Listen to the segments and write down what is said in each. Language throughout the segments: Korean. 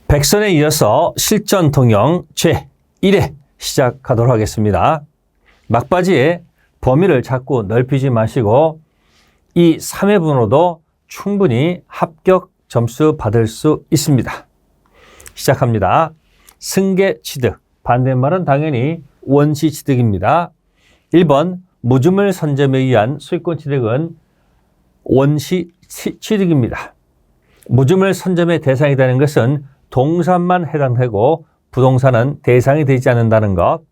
백선에 이어서 실전 통영 제1회 시작하도록 하겠습니다. 막바지에 범위를 자꾸 넓히지 마시고 이 3회분으로도 충분히 합격 점수 받을 수 있습니다. 시작합니다. 승계 취득, 반대말은 당연히 원시 취득입니다. 1번 무주물 선점에 의한 소유권 취득은 원시 취득입니다. 무주물 선점의 대상이 되는 것은 동산만 해당되고 부동산은 대상이 되지 않는다는 것.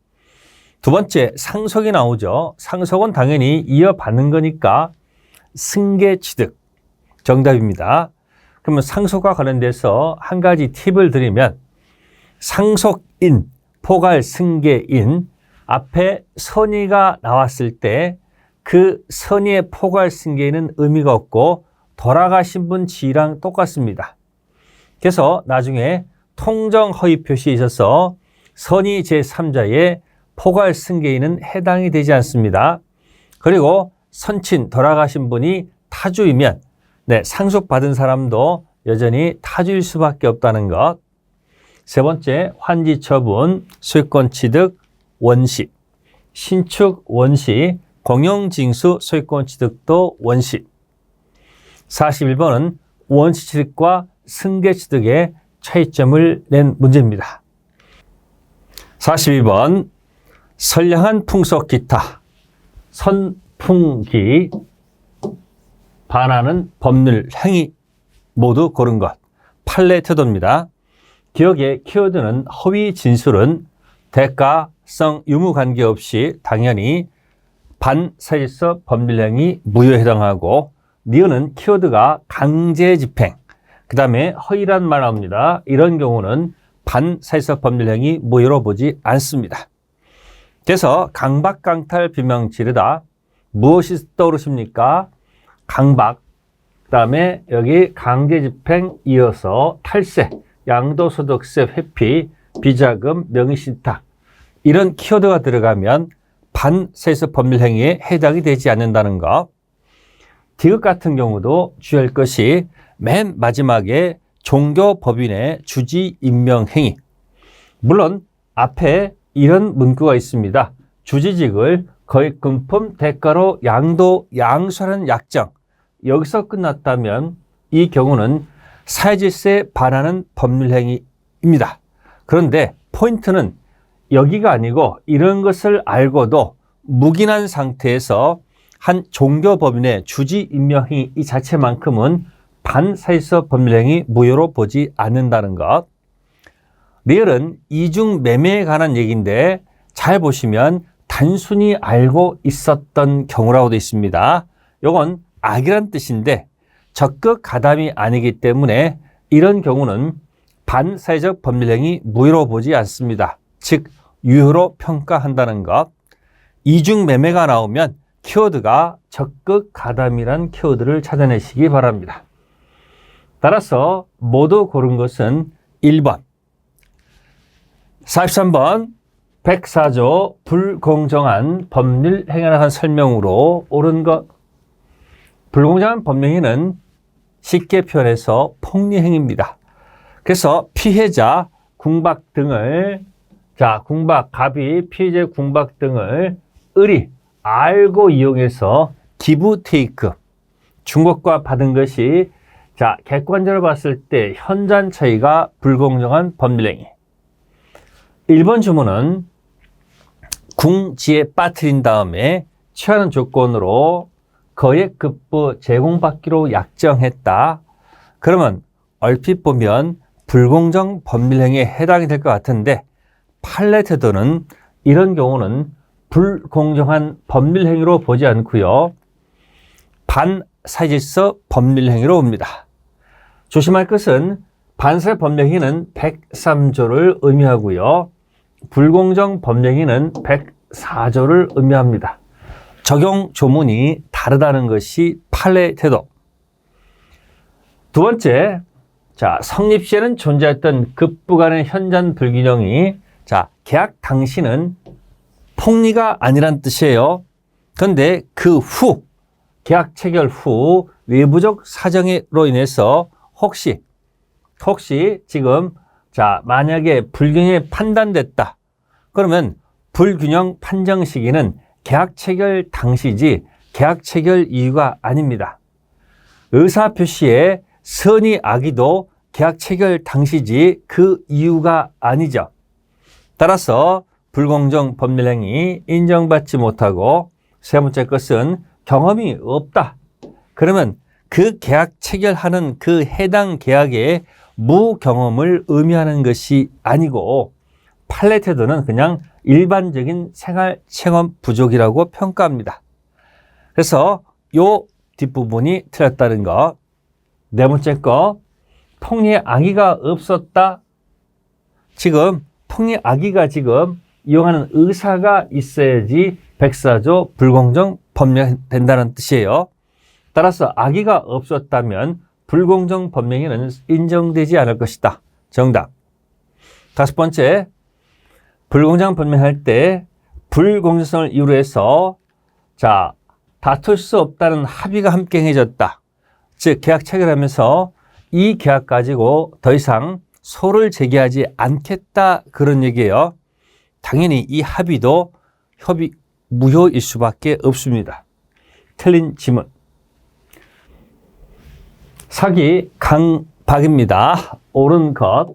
두 번째, 상속이 나오죠. 상속은 당연히 이어받는 거니까 승계 취득 정답입니다. 그러면 상속과 관련돼서 한 가지 팁을 드리면 상속인, 포괄 승계인 앞에 선의가 나왔을 때 그 선의의 포괄 승계인은 의미가 없고 돌아가신 분 지위랑 똑같습니다. 그래서 나중에 통정 허위 표시에 있어서 선의 제3자의 포괄 승계인은 해당이 되지 않습니다. 그리고 선친 돌아가신 분이 타주이면 상속받은 사람도 여전히 타주일 수밖에 없다는 것. 세 번째, 환지 처분, 소유권 취득 원시, 신축 원시, 공용징수 소유권 취득도 원시. 41번은 원시 취득과 승계 취득의 차이점을 낸 문제입니다. 42번, 선량한 풍속 기타, 선풍기, 반하는 법률, 행위 모두 고른 것. 판례 태도입니다. 기억의 키워드는 허위 진술은 대가성 유무 관계없이 당연히 반사실적 법률행위 무효에 해당하고, 니은은 키워드가 강제 집행, 그 다음에 허위란 말 나옵니다. 이런 경우는 반사실적 법률행위 무효로 보지 않습니다. 그래서 강박, 강탈, 비명 지르다. 무엇이 떠오르십니까? 강박, 그 다음에 여기 강제 집행 이어서 탈세, 양도소득세 회피, 비자금, 명의신탁, 이런 키워드가 들어가면 반사실적 법률행위에 해당이 되지 않는다는 것. 디귿 같은 경우도 주의할 것이 맨 마지막에 종교법인의 주지 임명 행위. 물론 앞에 이런 문구가 있습니다. 주지직을 거액금품 대가로 양수하는 약정. 여기서 끝났다면 이 경우는 사회질서에 반하는 법률행위입니다. 그런데 포인트는 여기가 아니고 이런 것을 알고도 묵인한 상태에서 한 종교법인의 주지 임명행위 이 자체만큼은 반사실적 법률행위 무효로 보지 않는다는 것. 리얼은 이중 매매에 관한 얘기인데 잘 보시면 단순히 알고 있었던 경우라고 되어 있습니다. 이건 악이란 뜻인데 적극 가담이 아니기 때문에 이런 경우는 반사회적 법률행위 무효로 보지 않습니다. 즉 유효로 평가한다는 것. 이중 매매가 나오면 키워드가 적극 가담이란 키워드를 찾아내시기 바랍니다. 따라서 모두 고른 것은 1번. 43번, 104조 불공정한 법률 행위에 관한 설명으로 옳은 것. 불공정한 법률행위는 쉽게 표현해서 폭리행위입니다. 그래서 피해자 궁박 등을, 궁박, 갑이 피해자 궁박 등을 의리, 알고 이용해서 기부 테이크, 준 것과 받은 것이 객관적으로 봤을 때 현저한 차이가 불공정한 법률행위. 1번 주문은 궁지에 빠뜨린 다음에 취하는 조건으로 거액급부 제공받기로 약정했다. 그러면 얼핏 보면 불공정 법률행위에 해당이 될 것 같은데 판례 태도는 이런 경우는 불공정한 법률행위로 보지 않고요. 반사실적 법률행위로 봅니다. 조심할 것은 반사실 법률행위는 103조를 의미하고요. 불공정 법률행위는 104조를 의미합니다. 적용 조문이 다르다는 것이 판례 태도. 두 번째, 성립 시에는 존재했던 급부 간의 현저한 불균형이 계약 당시는 폭리가 아니란 뜻이에요. 그런데 그 후, 계약 체결 후 외부적 사정으로 인해서 혹시 지금 자, 만약에 불균형이 판단됐다. 그러면 불균형 판정 시기는 계약 체결 당시지 계약 체결 이유가 아닙니다. 의사표시에 선의 악의도 계약 체결 당시지 그 이유가 아니죠. 따라서 불공정 법률행위 인정받지 못하고 세 번째 것은 경험이 없다. 그러면 그 계약 체결하는 그 해당 계약의 무경험을 의미하는 것이 아니고 판례 태도는 그냥 일반적인 생활 체험 부족이라고 평가합니다. 그래서 요 뒷부분이 틀렸다는 거. 네 번째 거, 폭리의 악의가 없었다. 지금 폭리의 악의가 지금 이용하는 의사가 있어야지 백사조 불공정 법령이 된다는 뜻이에요. 따라서 악의가 없었다면 불공정 법령에는 인정되지 않을 것이다. 정답. 다섯 번째, 불공정 법령할 때 불공정성을 이유로 해서 자, 다툴 수 없다는 합의가 함께 행해졌다. 즉 계약 체결하면서 이 계약 가지고 더 이상 소를 제기하지 않겠다 그런 얘기예요. 당연히 이 합의도 협의 무효일 수밖에 없습니다. 틀린 지문. 사기 강박입니다. 옳은 것.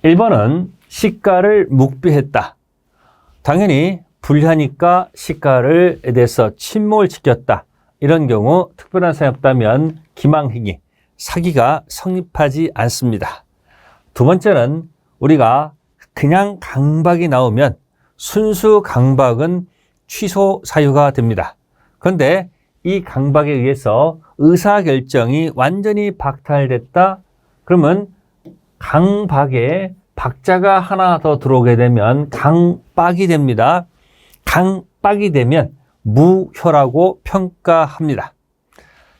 1번은 시가를 묵비했다. 당연히 불리하니까 시가를 대해서 침묵을 지켰다. 이런 경우 특별한 사정이 없다면 기망행위, 사기가 성립하지 않습니다. 두 번째는 우리가 그냥 강박이 나오면 순수 강박은 취소 사유가 됩니다. 그런데 이 강박에 의해서 의사결정이 완전히 박탈됐다. 그러면 강박에 박자가 하나 더 들어오게 되면 강박이 됩니다. 강박이 되면 무효라고 평가합니다.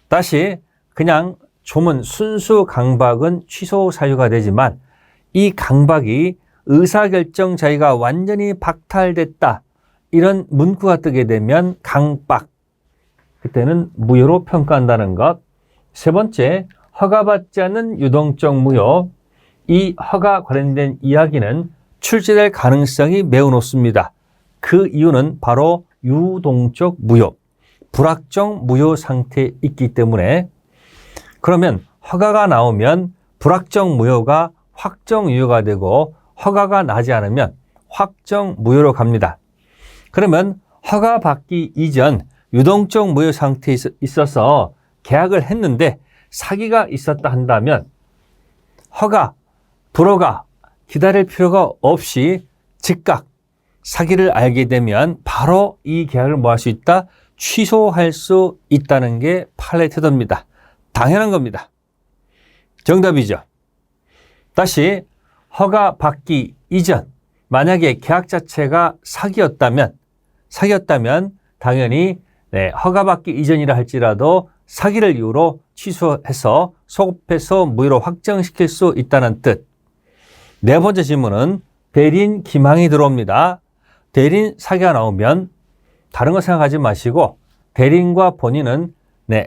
다시 그냥 조문 순수 강박은 취소 사유가 되지만 이 강박이 의사결정 자의가 완전히 박탈됐다. 이런 문구가 뜨게 되면 강박. 그때는 무효로 평가한다는 것. 세 번째, 허가받지 않는 유동적 무효. 이 허가 관련된 이야기는 출제될 가능성이 매우 높습니다. 그 이유는 바로 유동적 무효, 불확정 무효 상태에 있기 때문에 그러면 허가가 나오면 불확정 무효가 확정 유효가 되고 허가가 나지 않으면 확정 무효로 갑니다. 그러면 허가 받기 이전 유동적 무효 상태에 있어서 계약을 했는데 사기가 있었다 한다면 허가, 불허가 기다릴 필요가 없이 즉각 사기를 알게 되면 바로 이 계약을 뭐 할 수 있다? 취소할 수 있다는 게 판례 태도입니다. 당연한 겁니다. 정답이죠. 다시 허가 받기 이전 만약에 계약 자체가 사기였다면 당연히 허가 받기 이전이라 할지라도 사기를 이유로 취소해서 소급해서 무효로 확정시킬 수 있다는 뜻. 네 번째 질문은 대리인 기망이 들어옵니다. 대리인 사기가 나오면 다른 거 생각하지 마시고 대리인과 본인은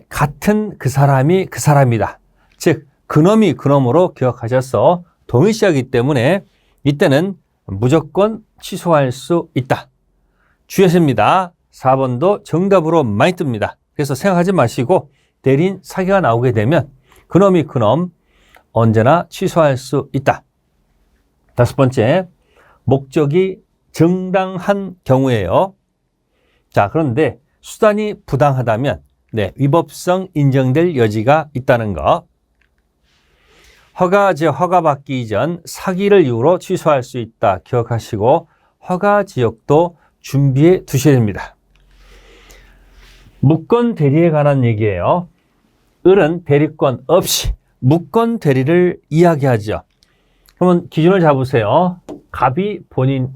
같은 그 사람이 그 사람이다. 즉 그놈이 그놈으로 기억하셔서 동일시하기 때문에 이때는 무조건 취소할 수 있다. 주의하십니다. 4번도 정답으로 많이 뜹니다. 그래서 생각하지 마시고 대리인 사기가 나오게 되면 그놈이 그놈 언제나 취소할 수 있다. 다섯 번째, 목적이 정당한 경우예요. 자, 그런데 수단이 부당하다면 위법성 인정될 여지가 있다는 거. 허가받기 이전 사기를 이유로 취소할 수 있다. 기억하시고 허가 지역도 준비해 두셔야 됩니다. 무권 대리에 관한 얘기예요. 을은 대리권 없이 무권 대리를 이야기하죠. 그러면 기준을 잡으세요. 갑이 본인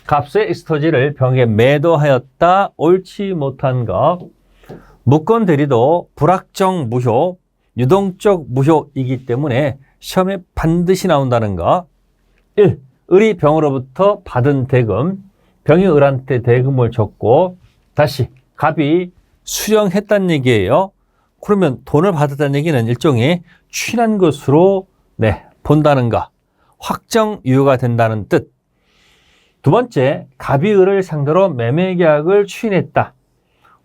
값의 익스토지를 병에 매도하였다. 옳지 못한 것. 무권 대리도 불확정 무효, 유동적 무효이기 때문에 시험에 반드시 나온다는 거. 1. 을이 병으로부터 받은 대금, 병이 을한테 대금을 줬고 다시 갑이 수령했다는 얘기예요. 그러면 돈을 받았다는 얘기는 일종의 취한 것으로 본다는가? 확정 유효가 된다는 뜻. 두 번째, 갑이 을을 상대로 매매 계약을 추인했다.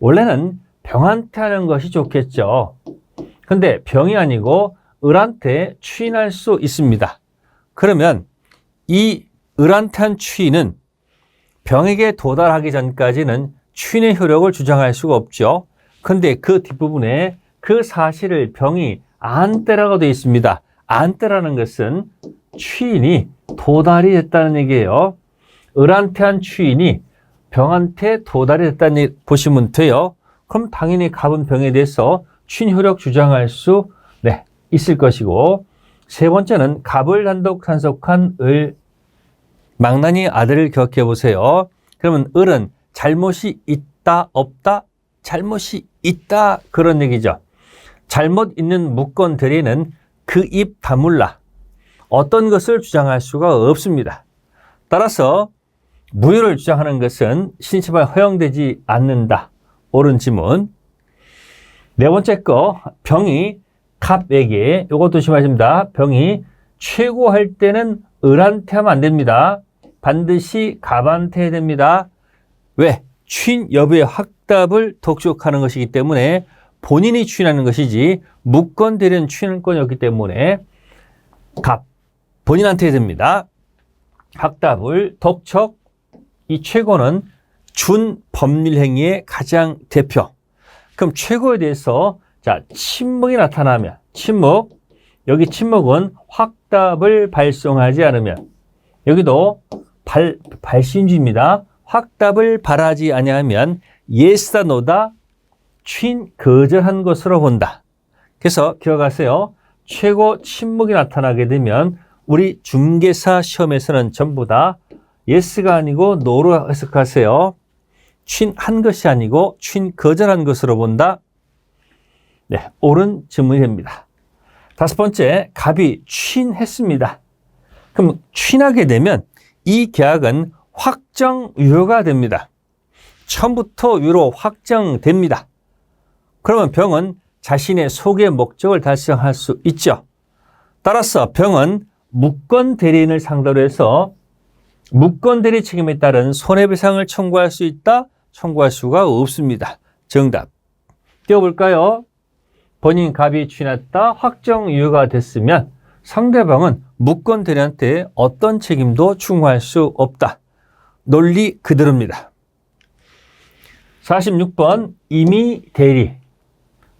원래는 병한테 하는 것이 좋겠죠. 근데 병이 아니고 을한테 추인할 수 있습니다. 그러면 이 을한테 한 추인은 병에게 도달하기 전까지는 추인의 효력을 주장할 수가 없죠. 근데 그 뒷부분에 그 사실을 병이 안 때라고 되어 있습니다. 안 때라는 것은 추인이 도달이 됐다는 얘기예요. 을한테 한 추인이 병한테 도달이 됐다는 얘기 보시면 돼요. 그럼 당연히 갑은 병에 대해서 추인 효력 주장할 수 있을 것이고, 세 번째는 갑을 단독 산속한 을, 망나니 아들을 기억해 보세요. 그러면 을은 잘못이 있다 없다? 잘못이 있다 그런 얘기죠. 잘못 있는 무권 대리는 그 입 다물라 어떤 것을 주장할 수가 없습니다. 따라서 무효를 주장하는 것은 신체발 허용되지 않는다. 옳은 지문. 네 번째 거, 병이 갑에게, 요것도 조심하십니다. 병이 최고할 때는 을한테 하면 안 됩니다. 반드시 갑한테 해야 됩니다. 왜? 추인 여부의 확답을 독촉하는 것이기 때문에 본인이 추인하는 것이지 무권 대리는 추인권이 없기 때문에 갑, 본인한테 해야 됩니다. 확답을 독촉, 이 최고는 준 법률 행위의 가장 대표. 그럼 최고에 대해서 자, 침묵이 나타나면, 침묵, 여기 침묵은 확답을 발송하지 않으면, 여기도 발신주입니다. 확답을 발하지 아니하면 예스다 노다 추인 거절한 것으로 본다. 그래서 기억하세요. 최고 침묵이 나타나게 되면 우리 중개사 시험에서는 전부 다 예스가 아니고 노로 해석하세요. 추인한 것이 아니고 추인 거절한 것으로 본다. 네, 옳은 질문이 됩니다. 다섯 번째, 갑이 추인했습니다. 그럼 추인하게 되면 이 계약은 확정 유효가 됩니다. 처음부터 유효로 확정됩니다. 그러면 병은 자신의 소개 목적을 달성할 수 있죠. 따라서 병은 무권 대리인을 상대로 해서 무권 대리 책임에 따른 손해배상을 청구할 수 있다? 청구할 수가 없습니다. 정답. 띄워볼까요? 본인 갑이 추인했다, 확정 유효가 됐으면 상대방은 무권 대리한테 어떤 책임도 충고할 수 없다. 논리 그대로입니다. 46번 임의 대리.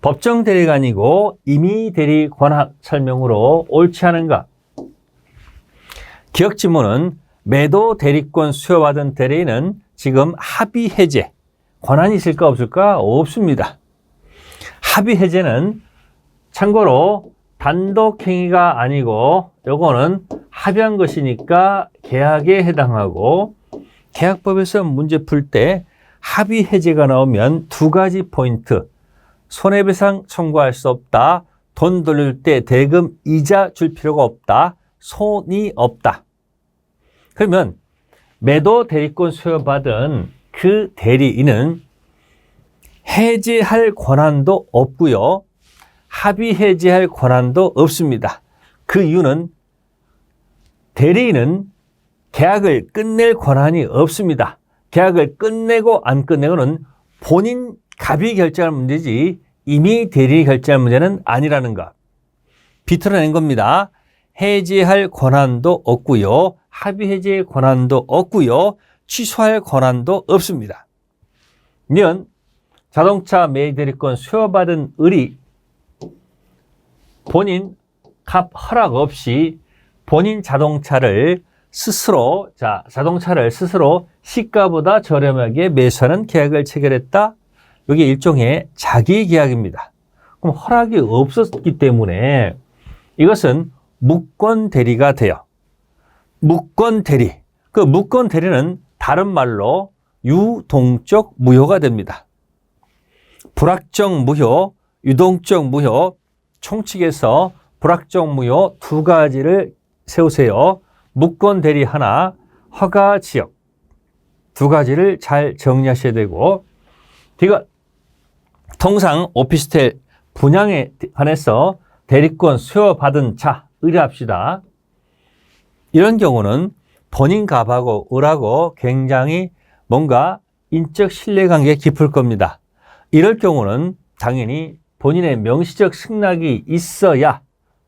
법정 대리가 아니고 임의 대리 권한 설명으로 옳지 않은가? 기억 지문은 매도 대리권 수여받은 대리인은 지금 합의 해제 권한이 있을까 없을까? 없습니다. 합의 해제는 참고로 단독 행위가 아니고 요거는 합의한 것이니까 계약에 해당하고, 계약법에서 문제 풀 때 합의 해제가 나오면 두 가지 포인트. 손해배상 청구할 수 없다. 돈 돌릴 때 대금 이자 줄 필요가 없다. 손이 없다. 그러면 매도 대리권 수여받은 그 대리인은 해제할 권한도 없고요. 합의 해제할 권한도 없습니다. 그 이유는 대리인은 계약을 끝낼 권한이 없습니다. 계약을 끝내고 안 끝내고는 본인 갑이 결정할 문제지 임의 대리인이 결정할 문제는 아니라는 것. 비틀어낸 겁니다. 해제할 권한도 없고요. 합의 해제의 권한도 없고요. 취소할 권한도 없습니다. 면 자동차 매입대리권 수여받은 을이 본인 갑 허락 없이 본인 자동차를 스스로 시가보다 저렴하게 매수하는 계약을 체결했다. 이게 일종의 자기 계약입니다. 그럼 허락이 없었기 때문에 이것은 무권 대리가 돼요. 무권 대리. 그 무권 대리는 다른 말로 유동적 무효가 됩니다. 불확정 무효, 유동적 무효, 총칙에서 불확정 무효 두 가지를 세우세요. 무권 대리 하나, 허가 지역 두 가지를 잘 정리하셔야 되고, 이거 통상 오피스텔 분양에 관해서 대리권 수여받은 자 의뢰합시다. 이런 경우는 본인 갑하고 을하고 굉장히 뭔가 인적 신뢰관계가 깊을 겁니다. 이럴 경우는 당연히 본인의 명시적 승낙이 있어야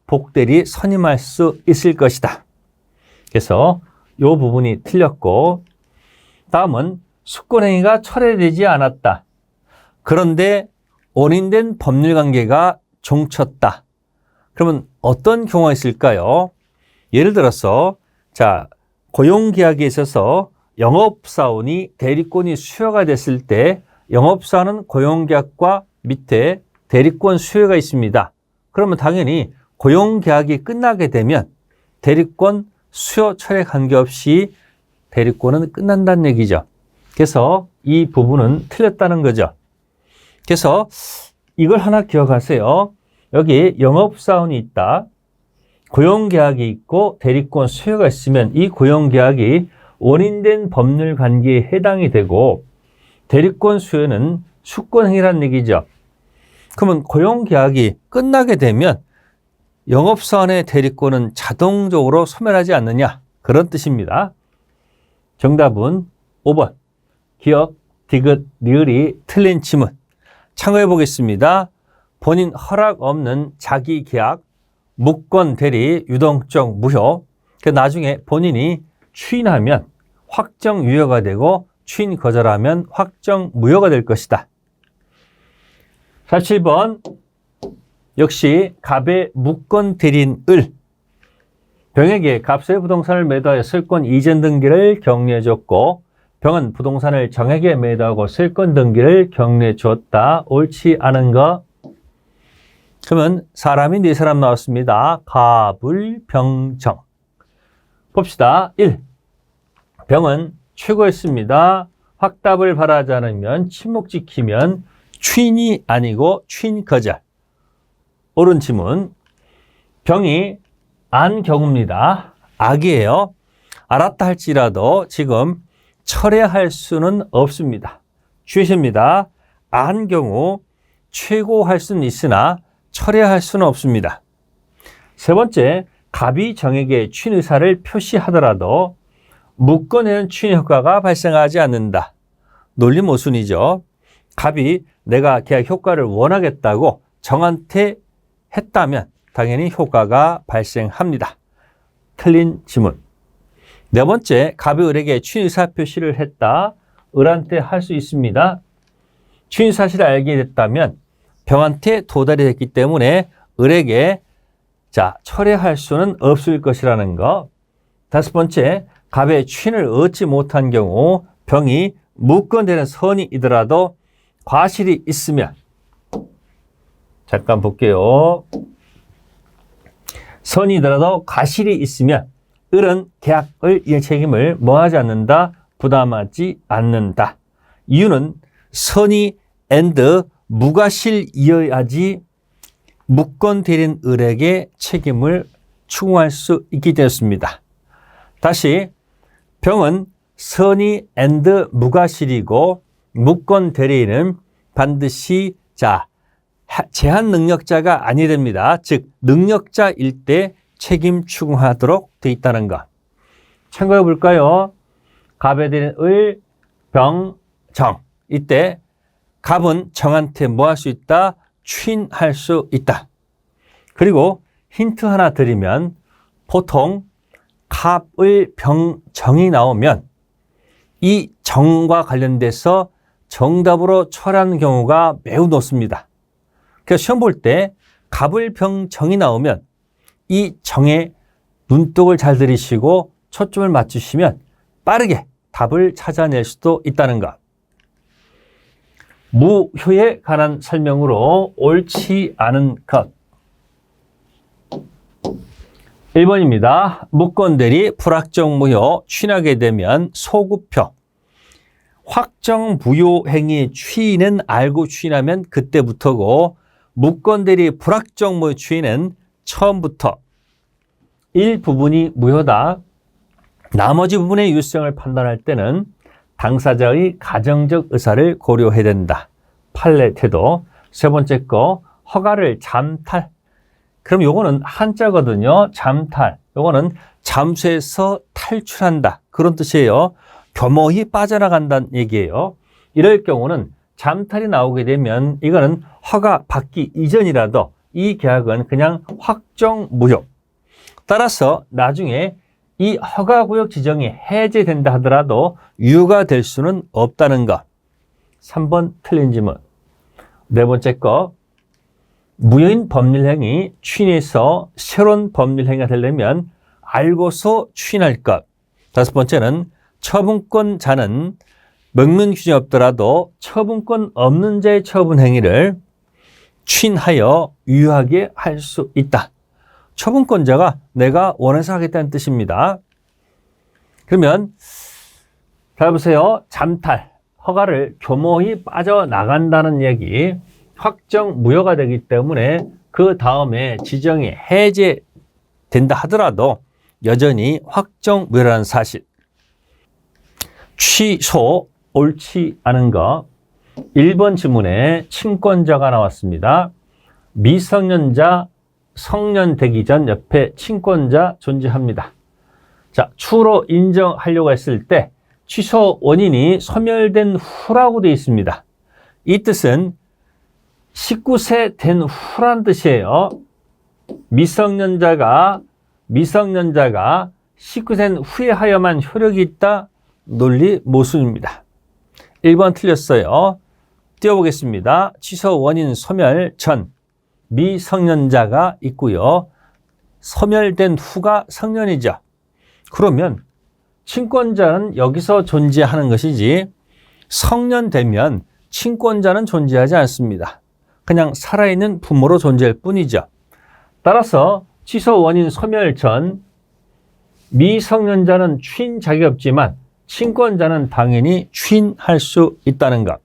복대리 선임할 수 있을 것이다. 그래서 이 부분이 틀렸고, 다음은 숙권행위가 철회되지 않았다. 그런데 원인된 법률관계가 종쳤다. 그러면 어떤 경우가 있을까요? 예를 들어서 고용계약에 있어서 영업사원이 대리권이 수여가 됐을 때 영업사원은 고용계약과 밑에 대리권 수여가 있습니다. 그러면 당연히 고용계약이 끝나게 되면 대리권 수여 철회 관계없이 대리권은 끝난다는 얘기죠. 그래서 이 부분은 틀렸다는 거죠. 그래서 이걸 하나 기억하세요. 여기 영업사원이 있다. 고용계약이 있고 대리권 수여가 있으면 이 고용계약이 원인된 법률관계에 해당이 되고 대리권 수여는 숙권행위라는 얘기죠. 그러면 고용계약이 끝나게 되면 영업사원의 대리권은 자동적으로 소멸하지 않느냐, 그런 뜻입니다. 정답은 5번. 기억, 디귿, 리을이 틀린 지문. 참고해 보겠습니다. 본인 허락 없는 자기 계약, 무권 대리, 유동적 무효. 나중에 본인이 추인하면 확정 유효가 되고 추인 거절하면 확정 무효가 될 것이다. 47번. 역시 갑의 무권 대리인 을. 병에게 갑의 부동산을 매도하여 설권 이전 등기를 격려해 줬고 병은 부동산을 정에게 매도하고 설권 등기를 격려해 줬다. 옳지 않은 거. 그러면 사람이 네 사람 나왔습니다. 갑을, 병, 정. 봅시다. 1. 병은 최고였습니다. 확답을 바라지 않으면 침묵 지키면 추인이 아니고 추인 거절. 옳은 지문. 병이 안 경우입니다. 악이에요. 알았다 할지라도 지금 철회할 수는 없습니다. 주의입니다. 안 경우 최고할 수는 있으나 철회할 수는 없습니다. 세 번째, 갑이 정에게 추인 의사를 표시하더라도 묶어내는 추인 효과가 발생하지 않는다. 논리 모순이죠. 갑이 내가 계약 효과를 원하겠다고 정한테 했다면 당연히 효과가 발생합니다. 틀린 지문. 네 번째, 갑이 을에게 추인 의사 표시를 했다. 을한테 할 수 있습니다. 추인 사실을 알게 됐다면 병한테 도달이 됐기 때문에 을에게 철회할 수는 없을 것이라는 거. 다섯 번째, 갑의 추인을 얻지 못한 경우 병이 무권되는 선이이더라도 과실이 있으면, 잠깐 볼게요. 선이더라도 과실이 있으면 을은 계약을 이행 책임을 뭐하지 않는다? 부담하지 않는다. 이유는 선이 and 무과실이어야지 무권 대리인 을에게 책임을 추궁할 수 있기 때문입니다. 다시, 병은 선이 and 무과실이고 무권 대리인은 반드시 제한 능력자가 아니 됩니다. 즉 능력자일 때 책임 추궁하도록 되어 있다는 것. 참고해 볼까요? 갑에 대리인 을, 병, 정. 이때 갑은 정한테 뭐 할 수 있다? 추인할 수 있다. 그리고 힌트 하나 드리면 보통 갑을, 병, 정이 나오면 이 정과 관련돼서 정답으로 철하는 경우가 매우 높습니다. 그래서 시험 볼 때 갑을, 병, 정이 나오면 이 정에 눈독을 잘 들이시고 초점을 맞추시면 빠르게 답을 찾아낼 수도 있다는 것. 무효에 관한 설명으로 옳지 않은 것. 1번입니다. 무권대리 불확정 무효 추인하게 되면 소구표. 확정 무효 행위 추인은 알고 추인하면 그때부터고 무권대리 불확정 무효 추인은 처음부터. 일부분이 무효다. 나머지 부분의 유효성을 판단할 때는 당사자의 가정적 의사를 고려해야 된다. 판례 태도. 세 번째 거, 허가를 잠탈. 그럼 요거는 한자거든요. 잠탈. 요거는 잠수해서 탈출한다. 그런 뜻이에요. 교모히 빠져나간다는 얘기예요. 이럴 경우는 잠탈이 나오게 되면 이거는 허가 받기 이전이라도 이 계약은 그냥 확정 무효. 따라서 나중에 이 허가구역 지정이 해제된다 하더라도 유효가 될 수는 없다는 것. 3번 틀린 질문. 네 번째 거. 무효인 법률행위 추인해서 새로운 법률행위가 되려면 알고서 추인할 것. 다섯 번째는 처분권자는 명문 규정이 없더라도 처분권 없는 자의 처분 행위를 추인하여 유효하게 할 수 있다. 처분권자가 내가 원해서 하겠다는 뜻입니다. 그러면 잘 보세요. 잠탈, 허가를 교모히 빠져나간다는 얘기, 확정 무효가 되기 때문에 그 다음에 지정이 해제된다 하더라도 여전히 확정 무효라는 사실. 취소, 옳지 않은 거. 1번 지문에 친권자가 나왔습니다. 미성년자 성년 되기 전 옆에 친권자 존재합니다. 자, 추후로 인정하려고 했을 때 취소 원인이 소멸된 후라고 되어 있습니다. 이 뜻은 19세 된 후란 뜻이에요. 미성년자가 19세 된 후에 하여만 효력이 있다. 논리 모순입니다. 1번 틀렸어요. 띄워보겠습니다. 취소 원인 소멸 전 미성년자가 있고요. 소멸된 후가 성년이죠. 그러면 친권자는 여기서 존재하는 것이지 성년되면 친권자는 존재하지 않습니다. 그냥 살아있는 부모로 존재할 뿐이죠. 따라서 취소 원인 소멸 전 미성년자는 추인 자격이 없지만 친권자는 당연히 추인할 수 있다는 것.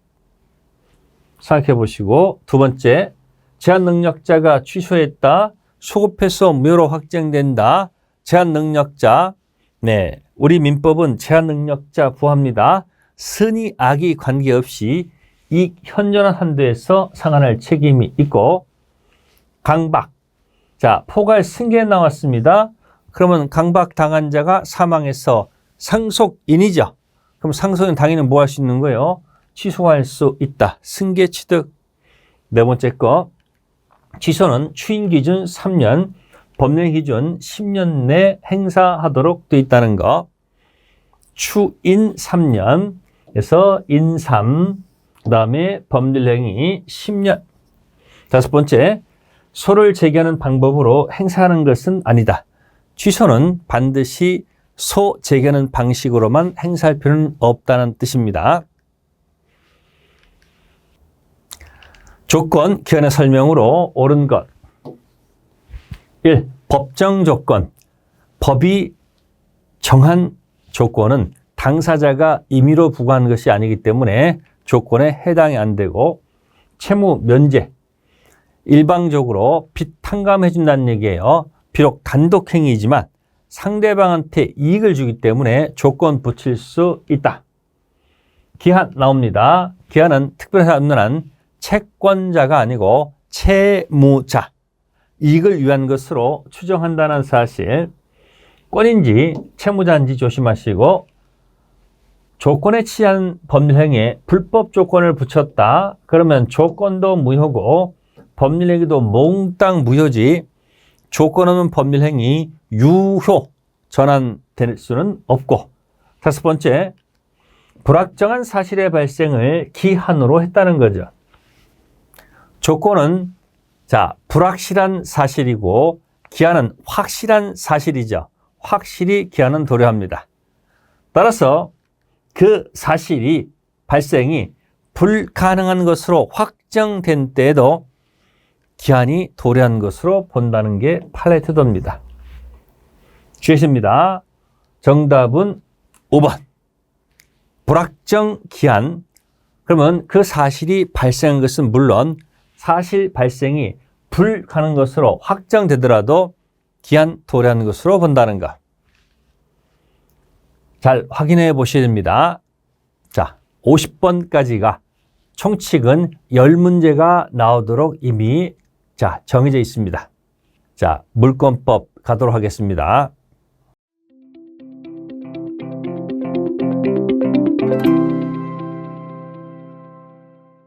생각해 보시고 두 번째, 제한 능력자가 취소했다. 소급해서 무효로 확정된다. 제한 능력자. 네, 우리 민법은 제한 능력자 부합니다. 선의 악이 관계없이 이 현존한 한도에서 상환할 책임이 있고 강박. 자, 포괄 승계 나왔습니다. 그러면 강박 당한 자가 사망해서 상속인이죠. 그럼 상속인 당연히 뭐 할 수 있는 거예요? 취소할 수 있다. 승계 취득. 네 번째 거. 취소는 추인 기준 3년, 법령 기준 10년 내 행사하도록 되어 있다는 거. 추인 3년에서 인 3, 그 다음에 법률행위 10년. 다섯 번째, 소를 제기하는 방법으로 행사하는 것은 아니다. 취소는 반드시 소 제기하는 방식으로만 행사할 필요는 없다는 뜻입니다. 조건, 기한의 설명으로 옳은 것. 1. 법정 조건. 법이 정한 조건은 당사자가 임의로 부과한 것이 아니기 때문에 조건에 해당이 안 되고 채무 면제. 일방적으로 빚 탕감해 준다는 얘기예요. 비록 단독행위이지만 상대방한테 이익을 주기 때문에 조건 붙일 수 있다. 기한 나옵니다. 기한은 특별히 없는 한 채권자가 아니고 채무자, 이익을 위한 것으로 추정한다는 사실. 권인지 채무자인지 조심하시고 조건에 취한 법률행위에 불법 조건을 붙였다. 그러면 조건도 무효고 법률행위도 몽땅 무효지 조건 없는 법률행위 유효 전환될 수는 없고. 다섯 번째, 불확정한 사실의 발생을 기한으로 했다는 거죠. 조건은 불확실한 사실이고 기한은 확실한 사실이죠. 확실히 기한은 도래합니다. 따라서 그 사실이 발생이 불가능한 것으로 확정된 때에도 기한이 도래한 것으로 본다는 게 판례 태도입니다. 주의하십니다. 정답은 5번. 불확정 기한. 그러면 그 사실이 발생한 것은 물론 사실 발생이 불가능한 것으로 확정되더라도 기한 도래한 것으로 본다는 것. 잘 확인해 보셔야 됩니다. 자, 50번까지가 총칙은 10문제가 나오도록 이미 정해져 있습니다. 자, 물권법 가도록 하겠습니다.